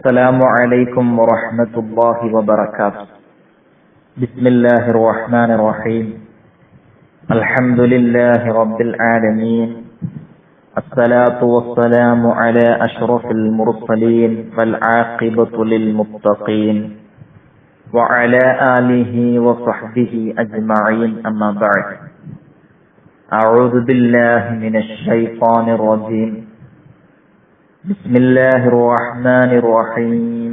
السلام عليكم ورحمة الله وبركاته. بسم الله الرحمن الرحيم. الحمد لله رب العالمين. الصلاة والسلام على أشرف المرسلين والعاقبة للمتقين وعلى آله وصحبه أجمعين. أما بعد، أعوذ بالله من الشيطان الرجيم. بسم الله الرحمن الرحيم.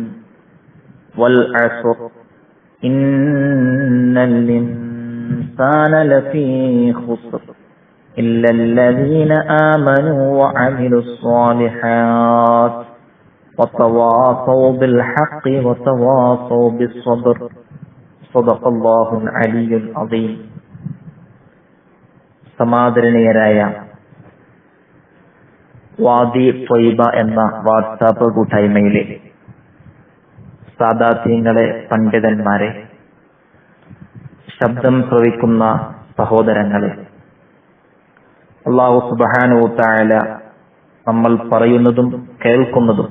والعصر إن الإنسان لفي خسر إلا الذين آمنوا وعملوا الصالحات وتواصوا بالحق وتواصوا بالصبر. صدق الله العلي العظيم. സമാദരണീയരായ വാദി ത്വയ്ബ എന്ന വാട്സാപ്പ് കൂട്ടായ്മയിലെ സാദാത്യങ്ങളെ, പണ്ഡിതന്മാരെ, ശബ്ദം ശ്രവിക്കുന്ന സഹോദരങ്ങളെ, അല്ലാഹു സുബ്ഹാനഹു വ തആല നമ്മൾ പറയുന്നതും കേൾക്കുന്നതും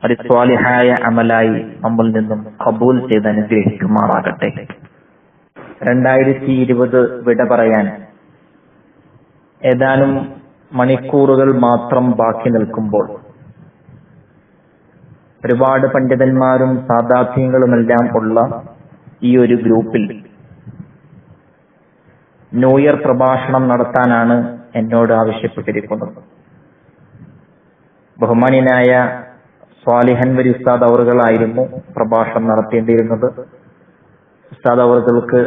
ഒരു സ്വാലിഹായ അമലായി നമ്മിൽ നിന്നും ഖബൂൽ ചെയ്ത് അനുഗ്രഹിക്കുമാറാകട്ടെ. 2020 വിട പറയാൻ ഏതാനും മണിക്കൂറുകൾ മാത്രം ബാക്കി നിൽക്കുമ്പോൾ ഒരുപാട് പണ്ഡിതന്മാരും സാദാത്യങ്ങളുമെല്ലാം ഉള്ള ഈ ഒരു ഗ്രൂപ്പിൽ ന്യൂ ഇയർ പ്രഭാഷണം നടത്താനാണ് എന്നോട് ആവശ്യപ്പെട്ടിരിക്കുന്നത്. ബഹുമാന്യനായ സ്വാലിഹൻ വരി ഉസ്താദ് അവറുകളായിരുന്നു പ്രഭാഷണം നടത്തേണ്ടിയിരുന്നത്. ഉസ്താദ് അവറുകൾക്ക്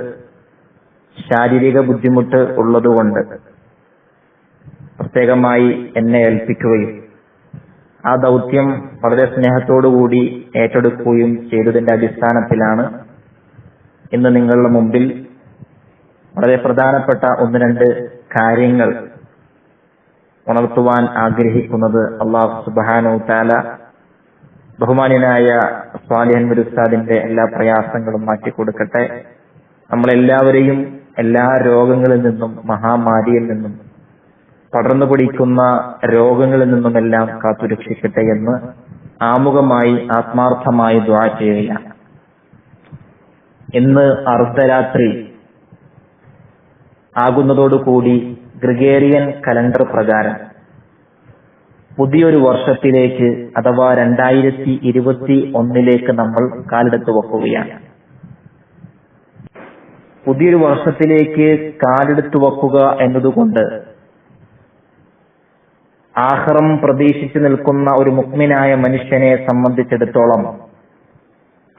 ശാരീരിക ബുദ്ധിമുട്ട് ഉള്ളതുകൊണ്ട് പ്രത്യേകമായി എന്നെ ഏൽപ്പിക്കുകയും ആ ദൗത്യം വളരെ സ്നേഹത്തോടുകൂടി ഏറ്റെടുക്കുകയും ചെയ്തതിന്റെ അടിസ്ഥാനത്തിലാണ് ഇന്ന് നിങ്ങളുടെ മുമ്പിൽ വളരെ പ്രധാനപ്പെട്ട ഒന്ന് രണ്ട് കാര്യങ്ങൾ ഉണർത്തുവാൻ ആഗ്രഹിക്കുന്നത്. അല്ലാഹു സുബ്ഹാനഹു വ തആല ബഹുമാന്യനായ സ്വാലിഹൻ വരി ഉസ്താദിന്റെ എല്ലാ പ്രയാസങ്ങളും മാറ്റിക്കൊടുക്കട്ടെ. നമ്മളെല്ലാവരെയും എല്ലാ രോഗങ്ങളിൽ നിന്നും, മഹാമാരിയിൽ നിന്നും, പടർന്നു പിടിക്കുന്ന രോഗങ്ങളിൽ നിന്നുമെല്ലാം കാത്തുരക്ഷിക്കട്ടെ എന്ന് ആമുഖമായി ആത്മാർത്ഥമായി ദുആ ചെയ്യുകയാണ്. ഇന്ന് അർദ്ധരാത്രി ആകുന്നതോടുകൂടി ഗ്രിഗേറിയൻ കലണ്ടർ പ്രകാരം പുതിയൊരു വർഷത്തിലേക്ക് അഥവാ 2021 നമ്മൾ കാലെടുത്തു വെക്കുകയാണ്. പുതിയൊരു വർഷത്തിലേക്ക് കാലെടുത്തു വെക്കുക എന്നതുകൊണ്ട് ആഖിറം പ്രതീക്ഷിച്ചു നിൽക്കുന്ന ഒരു മുഅ്മിനായ മനുഷ്യനെ സംബന്ധിച്ചിടത്തോളം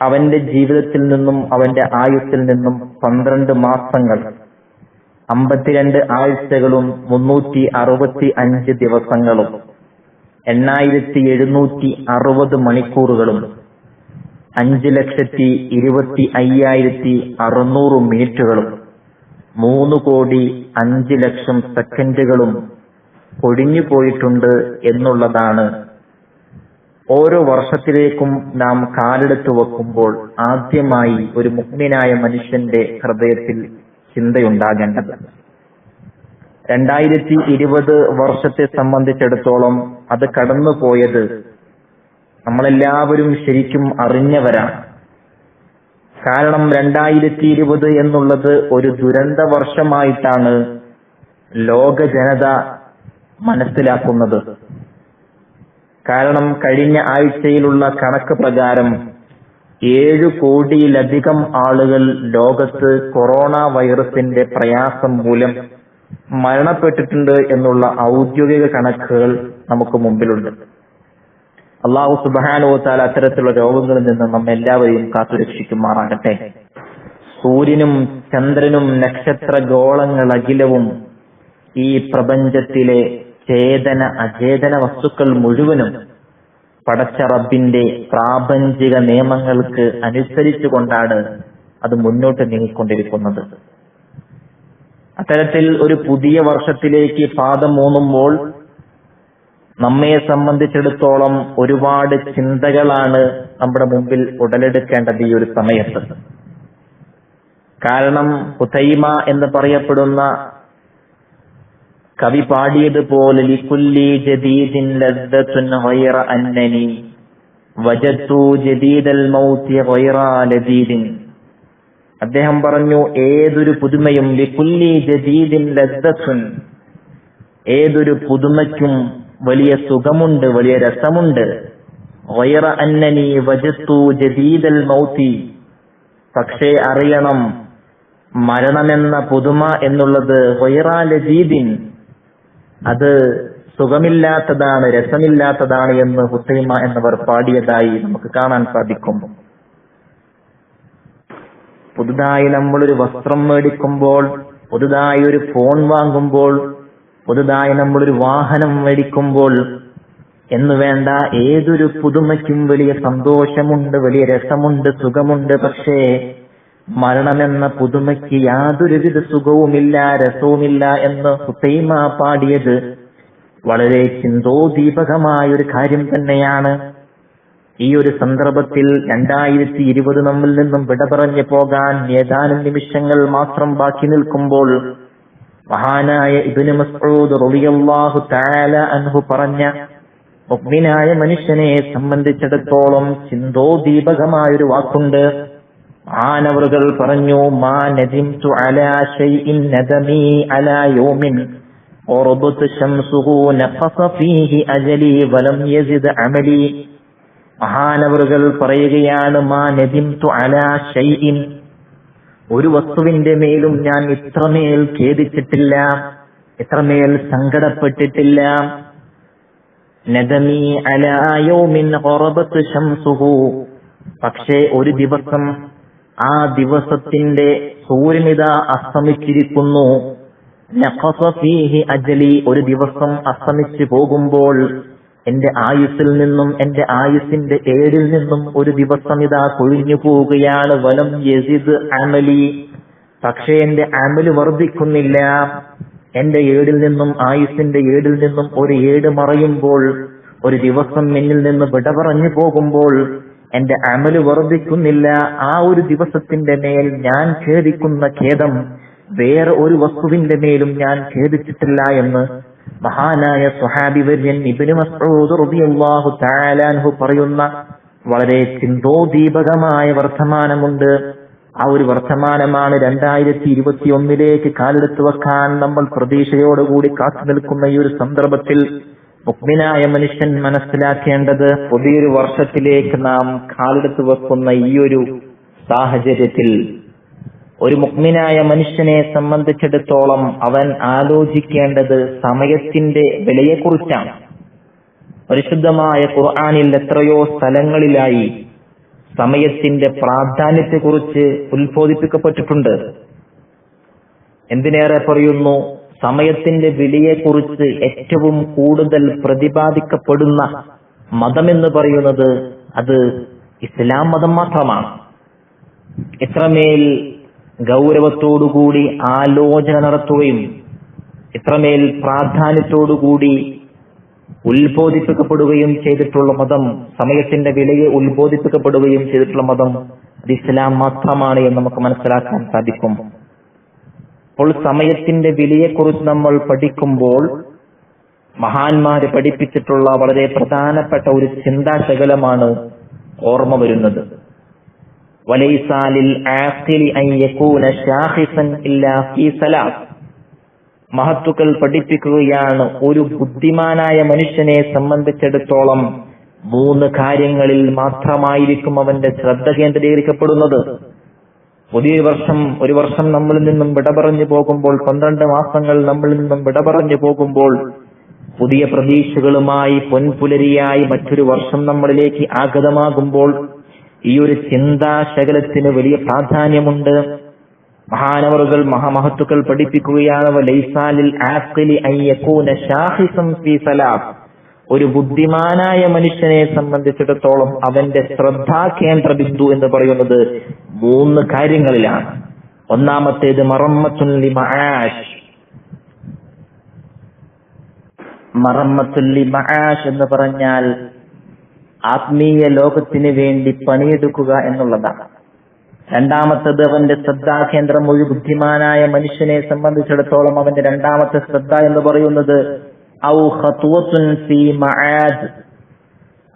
അവന്റെ ജീവിതത്തിൽ നിന്നും അവന്റെ ആയുസ്സിൽ നിന്നും 12 മാസങ്ങൾ, 52 ആഴ്ചകളും, 365 ദിവസങ്ങളും, 8760 മണിക്കൂറുകളും, 5,25,600 മിനിറ്റുകളും, 3,05,00,000 സെക്കൻഡുകളും ഒഴിഞ്ഞു പോയിട്ടുണ്ട് എന്നുള്ളതാണ് ഓരോ വർഷത്തിലേക്കും നാം കാലെടുത്തു വെക്കുമ്പോൾ ആദ്യമായി ഒരു മുഅ്മിനായ മനുഷ്യന്റെ ഹൃദയത്തിൽ ചിന്തയുണ്ടാകേണ്ടത്. 2020 വർഷത്തെ സംബന്ധിച്ചിടത്തോളം അത് കടന്നുപോയത് നമ്മളെല്ലാവരും ശരിക്കും അറിഞ്ഞവരാണ്. കാരണം 2020 എന്നുള്ളത് ഒരു ദുരന്ത വർഷമായിട്ടാണ് ലോക ജനത മനസ്സിലാക്കുന്നത്. കാരണം കഴിഞ്ഞ ആഴ്ചയിലുള്ള കണക്ക് പ്രകാരം 7 കോടിയിലധികം ആളുകൾ ലോകത്ത് കൊറോണ വൈറസിന്റെ പ്രയാസം മൂലം മരണപ്പെട്ടിട്ടുണ്ട് എന്നുള്ള ഔദ്യോഗിക കണക്കുകൾ നമുക്ക് മുമ്പിലുണ്ട്. അല്ലാഹു സുബ്ഹാനഹു വ തആല അത്തരത്തിലുള്ള രോഗങ്ങളിൽ നിന്ന് നമ്മെല്ലാവരെയും കാത്തുരക്ഷിക്കുമാറാകട്ടെ. സൂര്യനും ചന്ദ്രനും നക്ഷത്ര ഗോളങ്ങൾ അഖിലവും ഈ പ്രപഞ്ചത്തിലെ ചേതന അചേതന വസ്തുക്കൾ മുഴുവനും പടച്ച റബ്ബിന്റെ പ്രാപഞ്ചിക നിയമങ്ങൾക്ക് അനുസരിച്ചുകൊണ്ടാണ് അത് മുന്നോട്ട് നീങ്ങിക്കൊണ്ടിരിക്കുന്നത്. അത്തരത്തിൽ ഒരു പുതിയ വർഷത്തിലേക്ക് പാദമൂന്നുമ്പോൾ നമ്മെ സംബന്ധിച്ചിടത്തോളം ഒരുപാട് ചിന്തകളാണ് നമ്മുടെ മുമ്പിൽ ഉടലെടുക്കേണ്ടത് ഈ ഒരു സമയത്ത്. കാരണം ഖുതൈമ എന്ന് പറയപ്പെടുന്ന കവി പാടിയതുപോലെ ലികുല്ലി ജദീദിൻ ലദ്ദത്തുൻ ഗൈറ അന്നനി, വജദു ജദീദൽ മൗതി ഗൈറ ലദീദിൻ. അദ്ദേഹം പറഞ്ഞു, ഏതൊരു പുതുമയും ലികുല്ലി ജദീദിൻ ലദ്ദത്തുൻ, ഏതൊരു പുതുമയ്ക്കും വലിയ സുഖമുണ്ട്, വലിയ രസമുണ്ട്. ഗൈറ അന്നനി വജദു ജദീദൽ മൗതി, പക്ഷേ അറിയണം, മരണമെന്ന പുതുമ എന്നുള്ളത് ഗൈറ ലദീദിൻ, അത് സുഖമില്ലാത്തതാണ്, രസമില്ലാത്തതാണ് എന്ന് ഹുസൈമ എന്നവർ പാടിയതായി നമുക്ക് കാണാൻ സാധിക്കും. പുതുതായി നമ്മളൊരു വസ്ത്രം മേടിക്കുമ്പോൾ, പുതുതായി ഒരു ഫോൺ വാങ്ങുമ്പോൾ, പുതുതായി നമ്മളൊരു വാഹനം മേടിക്കുമ്പോൾ എന്ന് വേണ്ട, ഏതൊരു പുതുമയ്ക്കും വലിയ സന്തോഷമുണ്ട്, വലിയ രസമുണ്ട്, സുഖമുണ്ട്. പക്ഷേ മരണമെന്ന പുതുമയ്ക്ക് യാതൊരുവിധ സുഖവുമില്ല, രസവുമില്ല എന്ന് ഹുസൈമ പാടിയത് വളരെ ചിന്തോദീപകമായ ഒരു കാര്യം തന്നെയാണ്. ഈ ഒരു സന്ദർഭത്തിൽ 2020 നമ്മിൽ നിന്നും വിട പറഞ്ഞു പോകാൻ ഏതാനും നിമിഷങ്ങൾ മാത്രം ബാക്കി നിൽക്കുമ്പോൾ മഹാനായ ഇബ്നു മസ്ഊദ് റളിയല്ലാഹു തആല അൻഹു പറഞ്ഞ മുഅ്മിനായ മനുഷ്യനെ സംബന്ധിച്ചിടത്തോളം ചിന്തോദീപകമായൊരു വാക്കുണ്ട്. മഹാനവറുകൾ പറഞ്ഞു, മാ നദിംതു അലാ ശൈഇൻ നദമി അലാ യൗമിൻ ഖറബത് ശംസുഹു നഖസ ഫീഹി അജലി വലം യസിദ് അമലി. മഹാനവറുകൾ പറയുകയാണ്, മാ നദിംതു അലാ ശൈഇൻ, ഒരു വസ്തുവിന്റെ മേലും ഞാൻ ഇത്രമേൽ ഖേദിച്ചിട്ടില്ല, ഇത്രമേൽ സങ്കടപ്പെട്ടിട്ടില്ല. നദമി അലാ യൗമിൻ ഖറബത് ശംസുഹു, പക്ഷേ ഒരു ദിവസം, ആ ദിവസത്തിന്റെ സൂര്യനിത അസ്തമിച്ചിരിക്കുന്നു. നഖസ ഫീഹി അജലി, ഒരു ദിവസം അസ്തമിച്ചു പോകുമ്പോൾ എന്റെ ആയുസ്സിൽ നിന്നും, എന്റെ ആയുസ്സിന്റെ ഏടിൽ നിന്നും ഒരു ദിവസം ഇതാ കൊഴിഞ്ഞു പോവുകയാണ്. വലം യസിദ് അമലി, പക്ഷേ എന്റെ അമല് വർദ്ധിക്കുന്നില്ല. എന്റെ ഏടിൽ നിന്നും, ആയുസ്സിന്റെ ഏടിൽ നിന്നും ഒരു ഏട് മറയുമ്പോൾ, ഒരു ദിവസം എന്നിൽ നിന്ന് വിട പറഞ്ഞു പോകുമ്പോൾ എന്റെ അമല് വർദ്ധിക്കുന്നില്ല. ആ ഒരു ദിവസത്തിന്റെ മേൽ ഞാൻ ഖേദിക്കുന്ന ഖേദം വേറെ ഒരു വസ്തുവിന്റെ മേലും ഞാൻ ഖേദിച്ചിട്ടില്ല എന്ന് മഹാനായ സ്വഹാബി വര്യൻ ഇബ്നു മസ്ഊദ് റളിയല്ലാഹു തആല അൻഹു പറയുന്ന വളരെ ചിന്തോദീപകമായ വർത്തമാനമുണ്ട്. ആ ഒരു വർത്തമാനമാണ് 2021 കാലെടുത്തു വെക്കാൻ നമ്മൾ പ്രതീക്ഷയോടുകൂടി കാത്തു നിൽക്കുന്ന ഈ ഒരു സന്ദർഭത്തിൽ മുഅ്മിനായ മനുഷ്യൻ മനസ്സിലാക്കേണ്ടത്, പുതിയൊരു വർഷത്തിലേക്ക് നാം കാലെടുത്തു വെക്കുന്ന ഈ ഒരു സാഹചര്യത്തിൽ ഒരു മുഅ്മിനായ മനുഷ്യനെ സംബന്ധിച്ചിടത്തോളം അവൻ ആലോചിക്കേണ്ടത് സമയത്തിന്റെ വിലയെക്കുറിച്ചാണ്. പരിശുദ്ധമായ ഖുർആനിൽ എത്രയോ സ്ഥലങ്ങളിലായി സമയത്തിന്റെ പ്രാധാന്യത്തെക്കുറിച്ച് ഉത്ബോധിപ്പിക്കപ്പെട്ടിട്ടുണ്ട്. എന്തിനേറെ പറയുന്നു, സമയത്തിന്റെ വിലയെക്കുറിച്ച് ഏറ്റവും കൂടുതൽ പ്രതിപാദിക്കപ്പെടുന്ന മതമെന്ന് പറയുന്നത് അത് ഇസ്ലാം മതം മാത്രമാണ്. ഇത്രമേൽ ഗൗരവത്തോടുകൂടി ആലോചന നടത്തുകയും ഇത്രമേൽ പ്രാധാന്യത്തോടുകൂടി ഉത്ബോധിപ്പിക്കപ്പെടുകയും ചെയ്തിട്ടുള്ള മതം, സമയത്തിന്റെ വിലയെ ഉത്ബോധിപ്പിക്കപ്പെടുകയും ചെയ്തിട്ടുള്ള മതം അത് ഇസ്ലാം മാത്രമാണ് എന്ന് നമുക്ക് മനസ്സിലാക്കാൻ സാധിക്കും. അപ്പോൾ സമയത്തിന്റെ വിലയെക്കുറിച്ച് നമ്മൾ പഠിക്കുമ്പോൾ മഹാന്മാര് പഠിപ്പിച്ചിട്ടുള്ള വളരെ പ്രധാനപ്പെട്ട ഒരു ചിന്താശകലമാണ് ഓർമ്മ വരുന്നത്. വലൈസ ലിൽ ആഖിലി അൻ യകൂന ശാഖിസൻ ഇല്ലാ ഫീ സലാസ്. മഹത്തുക്കൾ പഠിപ്പിക്കുകയാണ്, ഒരു ബുദ്ധിമാനായ മനുഷ്യനെ സംബന്ധിച്ചിടത്തോളം 3 കാര്യങ്ങളിൽ മാത്രമായിരിക്കും അവന്റെ ശ്രദ്ധ കേന്ദ്രീകരിക്കപ്പെടുന്നത്. ഒരു വർഷം നമ്മളിൽ നിന്നും വിട പറഞ്ഞു പോകുമ്പോൾ, 12 മാസങ്ങൾ നമ്മളിൽ നിന്നും വിട പറഞ്ഞു പോകുമ്പോൾ, പുതിയ പ്രതീക്ഷകളുമായി പൊൻപുലരിയായി മറ്റൊരു വർഷം നമ്മളിലേക്ക് ആഗതമാകുമ്പോൾ ഈ ഒരു ചിന്താശകലത്തിന് വലിയ പ്രാധാന്യമുണ്ട്. മഹാനവറുകൾ, മഹാമഹത്തുക്കൾ പഠിപ്പിക്കുകയാണ്, വലൈസാലിൽ ആഖിലി അൻ യകൂന ശാഖിസൻ ഫീ സലാസ്. ഒരു ബുദ്ധിമാനായ മനുഷ്യനെ സംബന്ധിച്ചിടത്തോളം അവന്റെ ശ്രദ്ധാ കേന്ദ്ര ബിന്ദു എന്ന് പറയുന്നത് 3 കാര്യങ്ങളിലാണ്. ഒന്നാമത്തേത് മറമ്മത്തുൽ ലിമആഷ്. മറമ്മത്തുൽ ലിമആഷ് എന്ന് പറഞ്ഞാൽ ആത്മീയ ലോകത്തിന് വേണ്ടി പണിയെടുക്കുക എന്നുള്ളതാണ്. രണ്ടാമത്തത് അവന്റെ ശ്രദ്ധാകേന്ദ്രം. ഒരു ബുദ്ധിമാനായ മനുഷ്യനെ സംബന്ധിച്ചിടത്തോളം അവന്റെ രണ്ടാമത്തെ ശ്രദ്ധ എന്ന് പറയുന്നത് ഔ ഖത്വത്തുൻ ഫീ മആദ്.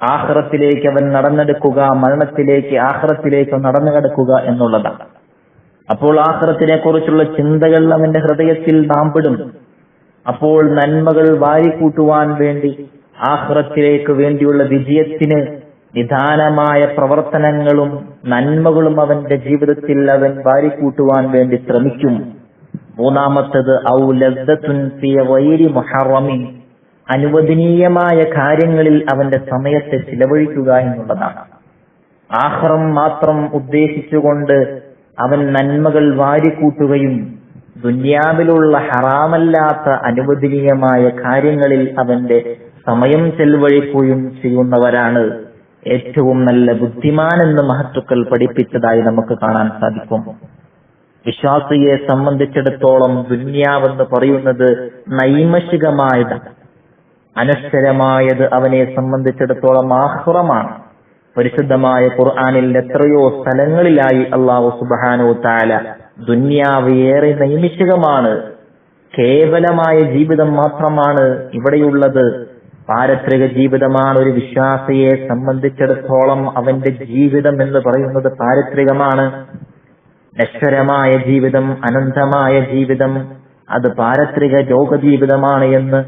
ആഖിറത്തിലേക്ക് അവൻ നടന്നെടുക്കുക, മരണത്തിലേക്ക് ആഖിറത്തിലേക്ക് നടന്നു കിടക്കുക എന്നുള്ളതാണ്. അപ്പോൾ ആഖിറത്തിനെ കുറിച്ചുള്ള ചിന്തകൾ അവന്റെ ഹൃദയത്തിൽ നാമ്പിടും. അപ്പോൾ നന്മകൾ വാരിക്കൂട്ടുവാൻ വേണ്ടി, ആഖിറത്തിലേക്ക് വേണ്ടിയുള്ള വിജയത്തിന് നിദാനമായ പ്രവർത്തനങ്ങളും നന്മകളും അവന്റെ ജീവിതത്തിൽ അവൻ വാരിക്കൂട്ടുവാൻ വേണ്ടി ശ്രമിക്കും. മൂന്നാമത്തത് ഔ ലദ്ദത്തുൻ ഫീ ഗൈരി മുഹറമിൻ, അനുവദനീയമായ കാര്യങ്ങളിൽ അവന്റെ സമയത്തെ ചിലവഴിക്കുക എന്നുള്ളതാണ്. ആഖിറം മാത്രം ഉദ്ദേശിച്ചുകൊണ്ട് അവൻ നന്മകൾ വാരിക്കൂട്ടുകയും ദുനിയാവിലുള്ള ഹറാമല്ലാത്ത അനുവദനീയമായ കാര്യങ്ങളിൽ അവന്റെ സമയം ചെലവഴിക്കുകയും ചെയ്യുന്നവരാണ് ഏറ്റവും നല്ല ബുദ്ധിമാനെന്ന് മഹത്തുക്കൾ പഠിപ്പിച്ചതായി നമുക്ക് കാണാൻ സാധിക്കും. വിശ്വാസിയെ സംബന്ധിച്ചിടത്തോളം ദുനിയാവെന്ന് പറയുന്നത് നൈമിഷികമായത്, അനശ്വരമായത് അവനെ സംബന്ധിച്ചിടത്തോളം ആഖിറമാണ്. പരിശുദ്ധമായ ഖുർആനിൽ എത്രയോ സ്ഥലങ്ങളിലായി അല്ലാഹു സുബ്ഹാനഹു തആല ദുനിയാവ് ഏറെ നൈമിഷികമാണ്, കേവലമായ ജീവിതം മാത്രമാണ് ഇവിടെയുള്ളത്, പാരത്രിക ജീവിതമാണ്. ഒരു വിശ്വാസിയെ സംബന്ധിച്ചിടത്തോളം അവന്റെ ജീവിതം എന്ന് പറയുന്നത് പാരത്രികമാണ്. നശ്വരമായ ജീവിതം, അനന്തമായ ജീവിതം, അത് പാരത്രിക ലോകജീവിതമാണ് എന്ന്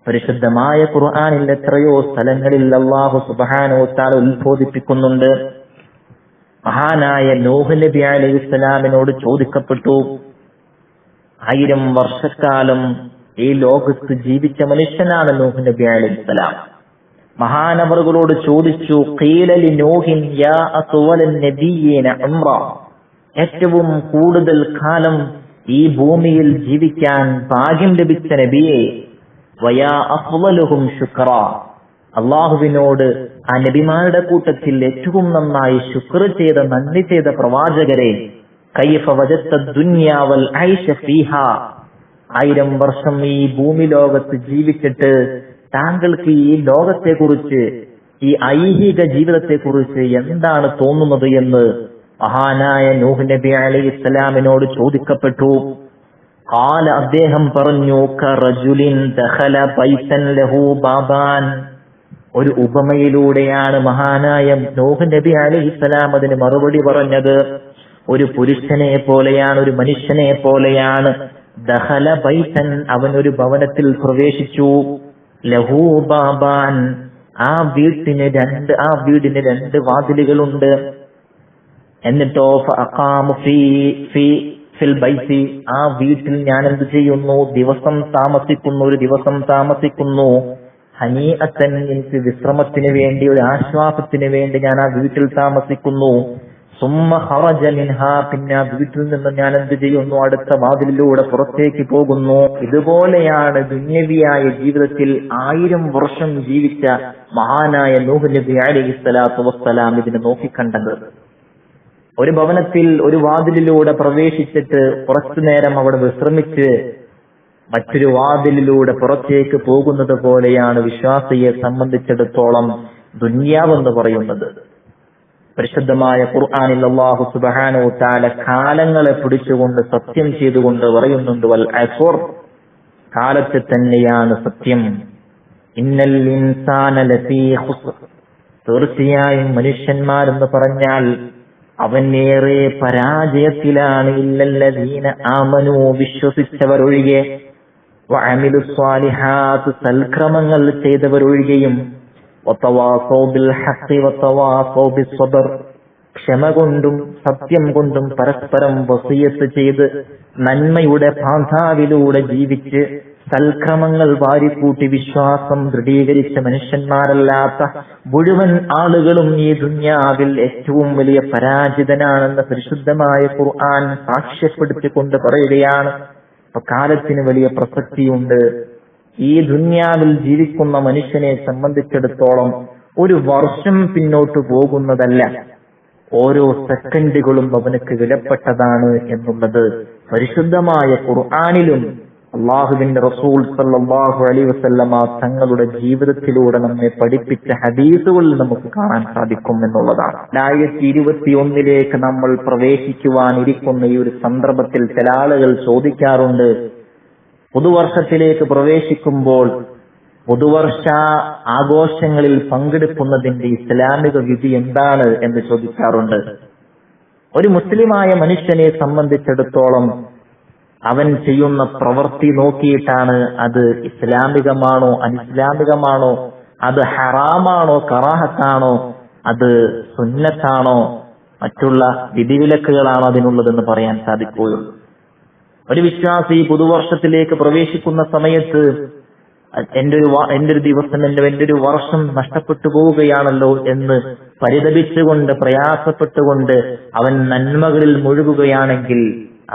പരിശുദ്ധമായ ഖുർആനിൽ എത്രയോ സ്ഥലങ്ങളിൽ അല്ലാഹു സുബ്ഹാനഹു തആല ഉത്ബോധിപ്പിക്കുന്നുണ്ട്. മഹാനായ നൂഹ് നബി അലൈഹിസ്സലാമിനോട് ചോദിക്കപ്പെട്ടു, 1000 വർഷക്കാലം ഈ ലോകത്ത് ജീവിച്ച മനുഷ്യനാണ് നൂഹ് നബി അലൈഹിസ്സലാം. മഹാനവറുകളോട് ചോദിച്ചു, ഖീല ലി നൂഹിൻ യാ അത്വലൻ നബിയ്യീന ഉംറ, ഏറ്റവും കൂടുതൽ കാലം ഈ ഭൂമിയിൽ ജീവിക്കാൻ ഭാഗ്യം ലഭിച്ച നബിയെ, വയാ അഫ്ളലുഹും ശുക്ര, അള്ളാഹുവിനോട് ആ നബിമാരുടെ കൂട്ടത്തിൽ ഏറ്റവും നന്നായി ശുക്ർ ചെയ്ത, നന്ദി ചെയ്ത പ്രവാചകരെ, കൈഫ വജദ്ത ദുനിയ വൽ ഐശ ഫീഹാ, 1000 വർഷം ഈ ഭൂമി ലോകത്ത് ജീവിച്ചിട്ട് താങ്കൾക്ക് ഈ ലോകത്തെക്കുറിച്ച്, ഈ ഐഹിക ജീവിതത്തെക്കുറിച്ച് എന്താണ് തോന്നുന്നത് എന്ന് മഹാനായ നൂഹ് നബി അലൈഹിസ്സലാമിനോട് ചോദിക്കപ്പെട്ടു. ഖാല, അദ്ദേഹം പറഞ്ഞു, കറജുലിൻ ദഖല ബൈതൻ ലഹു ബാബാൻ, ഒരു ഉപമയിലൂടെയാണ് മഹാനായ നൂഹ് നബി അലൈഹിസ്സലാം അതിന് മറുപടി പറഞ്ഞത്. ഒരു പുരുഷനെ പോലെയാണ്, ഒരു മനുഷ്യനെ പോലെയാണ്. ദഖല ബൈതൻ, അവൻ ഒരു ഭവനത്തിൽ പ്രവേശിച്ചു. ലഹു ബാബാൻ, ആ വീടിന് 2 വാതിലുകളുണ്ട്. എന്നിട്ടോ ഫഅഖാമു ഫിൽ ബൈതി, ആ വീട്ടിൽ ഞാൻ എന്ത് ചെയ്യുന്നു, ഒരു ദിവസം താമസിക്കുന്നു. ഹനീഅത്തൻ, എനിക്ക് വിശ്രമത്തിന് വേണ്ടി, ഒരു ആശ്വാസത്തിന് വേണ്ടി ഞാൻ ആ വീട്ടിൽ താമസിക്കുന്നു. സുമ്മ ഖറജ മിൻഹാ, പിന്നെ ആ വീട്ടിൽ നിന്ന് ഞാൻ എന്ത് ചെയ്യുന്നു, അടുത്ത വാതിലിലൂടെ പുറത്തേക്ക് പോകുന്നു. ഇതുപോലെയാണ് ദുന്യവിയായ ജീവിതത്തിൽ 1000 വർഷം ജീവിച്ച മഹാനായ നൂഹ് നബി അലൈഹിസ്സലാത്തു വസ്സലാം ഇതിനെ നോക്കിക്കണ്ടത്. ഒരു ഭവനത്തിൽ ഒരു വാതിലിലൂടെ പ്രവേശിച്ചിട്ട് കുറച്ചു നേരം അവിടെ വിശ്രമിച്ച് മറ്റൊരു വാതിലിലൂടെ പുറത്തേക്ക് പോകുന്നത് പോലെയാണ് വിശ്വാസിയെ സംബന്ധിച്ചിടത്തോളം ദുനിയാവെന്ന് പറയുന്നത്. പരിശുദ്ധമായ ഖുർആനിൽ അല്ലാഹു സുബ്ഹാനഹു തആല കാലങ്ങളെ പിടിച്ചുകൊണ്ട് സത്യം ചെയ്തുകൊണ്ട് പറയുന്നുണ്ട്, വൽ അസ്ർ, കാലത്തെ തന്നെയാണ് സത്യം. ഇന്നൽ ഇൻസാന ലഫീ ഖുസ്ർ, തീർച്ചയായും മനുഷ്യന്മാരെന്ന് പറഞ്ഞാൽ അവൻ ഏറെ പരാജയത്തിലാണ്. ഇല്ലല്ലദീന ആമനു, വിശ്വസിച്ചവരൊഴികെ, വഅമിലുസ് സ്വാലിഹാത്ത്, സൽക്രമങ്ങൾ ചെയ്തവരൊഴികെയും, വതവാസൗ ബിൽ ഹഖ് വതവാസൗ ബിസ്സബ്ർ, ക്ഷമ കൊണ്ടും സത്യം കൊണ്ടും പരസ്പരം വസിയത്ത് ചെയ്ത് നന്മയുടെ പാന്താവിലൂടെ ജീവിച്ച് സൽക്രമങ്ങൾ വാരിക്കൂട്ടി വിശ്വാസം ദൃഢീകരിച്ച മനുഷ്യന്മാരല്ലാത്ത മുഴുവൻ ആളുകളും ഈ ദുനിയാവിൽ ഏറ്റവും വലിയ പരാജിതനാണെന്ന് പരിശുദ്ധമായ ഖുർആൻ സാക്ഷ്യപ്പെടുത്തിക്കൊണ്ട് പറയുകയാണ്. അപ്പൊ കാലത്തിന് വലിയ പ്രസക്തിയുണ്ട്. ഈ ദുനിയാവിൽ ജീവിക്കുന്ന മനുഷ്യനെ സംബന്ധിച്ചിടത്തോളം ഒരു വർഷം പിന്നോട്ട് പോകുന്നതല്ല, ഓരോ സെക്കൻഡുകളും അവനക്ക് വിലപ്പെട്ടതാണ് എന്നുള്ളത് പരിശുദ്ധമായ ഖുർആനിലും അള്ളാഹുവിന്റെ റസൂൽ സല്ലല്ലാഹു അലൈഹി വസല്ലമ തങ്ങളുടെ ജീവിതത്തിലൂടെ നമ്മെ പഠിപ്പിച്ച ഹദീസുകളിൽ നമുക്ക് കാണാൻ സാധിക്കും എന്നുള്ളതാണ്. 2021 നമ്മൾ പ്രവേശിക്കുവാനിരിക്കുന്ന ഈ ഒരു സന്ദർഭത്തിൽ ചില ആളുകൾ ചോദിക്കാറുണ്ട്, പുതുവർഷത്തിലേക്ക് പ്രവേശിക്കുമ്പോൾ പുതുവർഷ ആഘോഷങ്ങളിൽ പങ്കെടുക്കുന്നതിന്റെ ഇസ്ലാമിക വിധി എന്താണ് എന്ന് ചോദിക്കാറുണ്ട്. ഒരു മുസ്ലിമായ മനുഷ്യനെ സംബന്ധിച്ചിടത്തോളം അവൻ ചെയ്യുന്ന പ്രവൃത്തി നോക്കിയിട്ടാണ് അത് ഇസ്ലാമികമാണോ അനിസ്ലാമികമാണോ, അത് ഹറാമാണോ കറാഹത്താണോ, അത് സുന്നത്താണോ, മറ്റുള്ള വിധിവിലക്കുകളാണോ അതിനുള്ളതെന്ന് പറയാൻ സാധിക്കുകയുള്ളൂ. ഒരു വിശ്വാസി പുതുവർഷത്തിലേക്ക് പ്രവേശിക്കുന്ന സമയത്ത് എന്റെ ഒരു ദിവസം, എന്റെ ഒരു വർഷം നഷ്ടപ്പെട്ടു പോവുകയാണല്ലോ എന്ന് പരിതപിച്ചുകൊണ്ട് പ്രയാസപ്പെട്ടുകൊണ്ട് അവൻ നന്മകളിൽ മുഴുകുകയാണെങ്കിൽ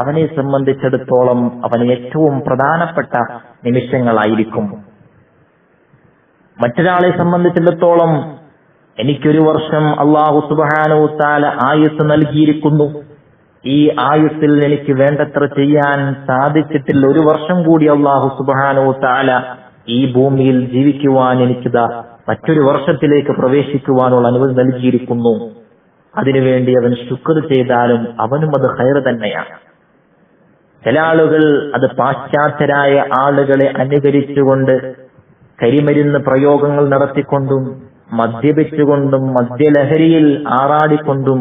അവനെ സംബന്ധിച്ചിടത്തോളം അവന് ഏറ്റവും പ്രധാനപ്പെട്ട നിമിഷങ്ങളായിരിക്കും. മറ്റൊരാളെ സംബന്ധിച്ചിടത്തോളം എനിക്കൊരു വർഷം അല്ലാഹു സുബ്ഹാനഹു തആല ആയുസ് നൽകിയിരിക്കുന്നു, ഈ ആയുസ്സിൽ എനിക്ക് വേണ്ടത്ര ചെയ്യാൻ സാധിച്ചിട്ടില്ല, ഒരു വർഷം കൂടി അല്ലാഹു സുബ്ഹാനഹു തആല ഈ ഭൂമിയിൽ ജീവിക്കുവാൻ എനിക്കിതാ മറ്റൊരു വർഷത്തിലേക്ക് പ്രവേശിക്കുവാനുള്ള അനുമതി നൽകിയിരിക്കുന്നു. അതിനുവേണ്ടി അവൻ ശുക്ർ ചെയ്താലും അവനും അത് ഖൈർ തന്നെയാണ്. ചില ആളുകൾ അത് പാശ്ചാത്യരായ ആളുകളെ അനുകരിച്ചുകൊണ്ട് കരിമരുന്ന് പ്രയോഗങ്ങൾ നടത്തിക്കൊണ്ടും മദ്യപിച്ചുകൊണ്ടും മദ്യലഹരിയിൽ ആറാടിക്കൊണ്ടും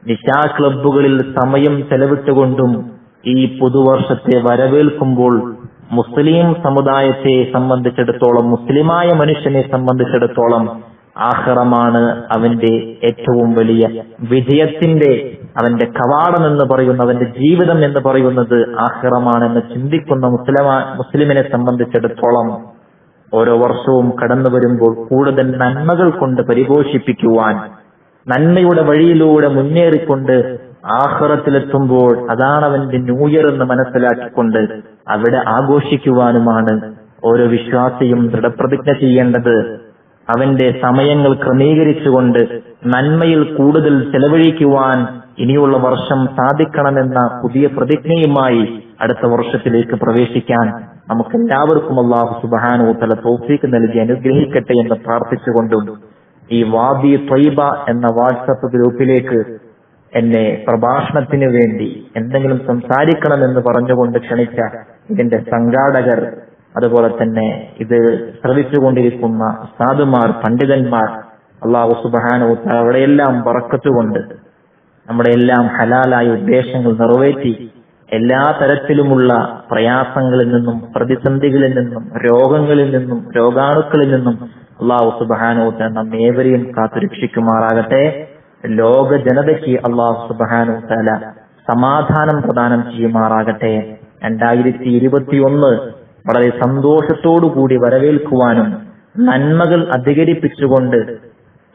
നിശാ ക്ലബ്ബുകളിൽ സമയം ചെലവിട്ടുകൊണ്ടും ഈ പുതുവർഷത്തെ വരവേൽക്കുമ്പോൾ മുസ്ലിം സമുദായത്തെ സംബന്ധിച്ചിടത്തോളം, മുസ്ലിമായ മനുഷ്യനെ സംബന്ധിച്ചിടത്തോളം ആഖിറമാണ് അവന്റെ ഏറ്റവും വലിയ വിജയത്തിന്റെ, അവന്റെ കവാടം എന്ന് പറയുന്ന, അവന്റെ ജീവിതം എന്ന് പറയുന്നത് ആഖിറമാണെന്ന് ചിന്തിക്കുന്ന മുസ്ലിമിനെ സംബന്ധിച്ചിടത്തോളം ഓരോ വർഷവും കടന്നു വരുമ്പോൾ കൂടുതൽ നന്മകൾ കൊണ്ട് പരിപോഷിപ്പിക്കുവാൻ, നന്മയുടെ വഴിയിലൂടെ മുന്നേറിക്കൊണ്ട് ആഖിറത്തിലെത്തുമ്പോൾ അതാണ് അവന്റെ ന്യൂ ഇയർ എന്ന് മനസ്സിലാക്കിക്കൊണ്ട് അവിടെ ആഘോഷിക്കുവാനുമാണ് ഓരോ വിശ്വാസിയും ദൃഢപ്രതിജ്ഞ ചെയ്യേണ്ടത്. അവന്റെ സമയങ്ങൾ ക്രമീകരിച്ചുകൊണ്ട് നന്മയിൽ കൂടുതൽ ചെലവഴിക്കുവാൻ ഇനിയുള്ള വർഷം സാധിക്കണമെന്ന പുതിയ പ്രതിജ്ഞയുമായി അടുത്ത വർഷത്തിലേക്ക് പ്രവേശിക്കാൻ നമുക്കെല്ലാവർക്കും അല്ലാഹു സുബ്ഹാനഹു തആല തൗഫീഖ് നൽകി അനുഗ്രഹിക്കട്ടെ എന്ന് പ്രാർത്ഥിച്ചുകൊണ്ടും ഈ വാദി ത്വയ്ബ എന്ന വാട്സപ്പ് ഗ്രൂപ്പിലേക്ക് എന്നെ പ്രഭാഷണത്തിന് വേണ്ടി എന്തെങ്കിലും സംസാരിക്കണമെന്ന് പറഞ്ഞുകൊണ്ട് ക്ഷണിച്ച ഇതിന്റെ സംഘാടകർ, അതുപോലെ തന്നെ ഇത് ശ്രവിച്ചുകൊണ്ടിരിക്കുന്ന ഉസ്താദുമാർ, പണ്ഡിതന്മാർ, അല്ലാഹു സുബ്ഹാനഹു തആല അവിടെയെല്ലാം ബറക്കത്ത് കൊണ്ട് നമ്മുടെ എല്ലാം ഹലാലായ ഉദ്ദേശങ്ങൾ നിറവേറ്റി എല്ലാ തരത്തിലുമുള്ള പ്രയാസങ്ങളിൽ നിന്നും പ്രതിസന്ധികളിൽ നിന്നും രോഗങ്ങളിൽ നിന്നും രോഗാണുക്കളിൽ നിന്നും അല്ലാഹു സുബ്ഹാനഹു തആല നമ്മേവരെയും കാത്തുരക്ഷിക്കുമാറാകട്ടെ. ലോക ജനതയ്ക്ക് അല്ലാഹു സുബ്ഹാനഹു തആല സമാധാനം പ്രദാനം ചെയ്യുമാറാകട്ടെ. 2021 വളരെ സന്തോഷത്തോടുകൂടി വരവേൽക്കുവാനും നന്മകൾ അധികരിപ്പിച്ചുകൊണ്ട്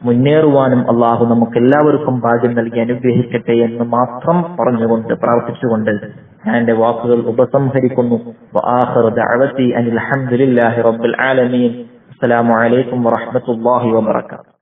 മുന്നേറുവാനും അല്ലാഹു നമുക്ക് എല്ലാവർക്കും ഭാഗ്യം നൽകി അനുഗ്രഹിക്കട്ടെ എന്ന് മാത്രം പറഞ്ഞുകൊണ്ട് പ്രാർത്ഥിച്ചുകൊണ്ട് ഞാൻ എന്റെ വാക്കുകൾ ഉപസംഹരിക്കുന്നു. വആഖിറു ദഅവതി അനിൽ ഹംദുലില്ലാഹി റബ്ബിൽ ആലമീൻ. അസ്സലാമു അലൈക്കും വറഹ്മത്തുള്ളാഹി വബറകാതുഹു.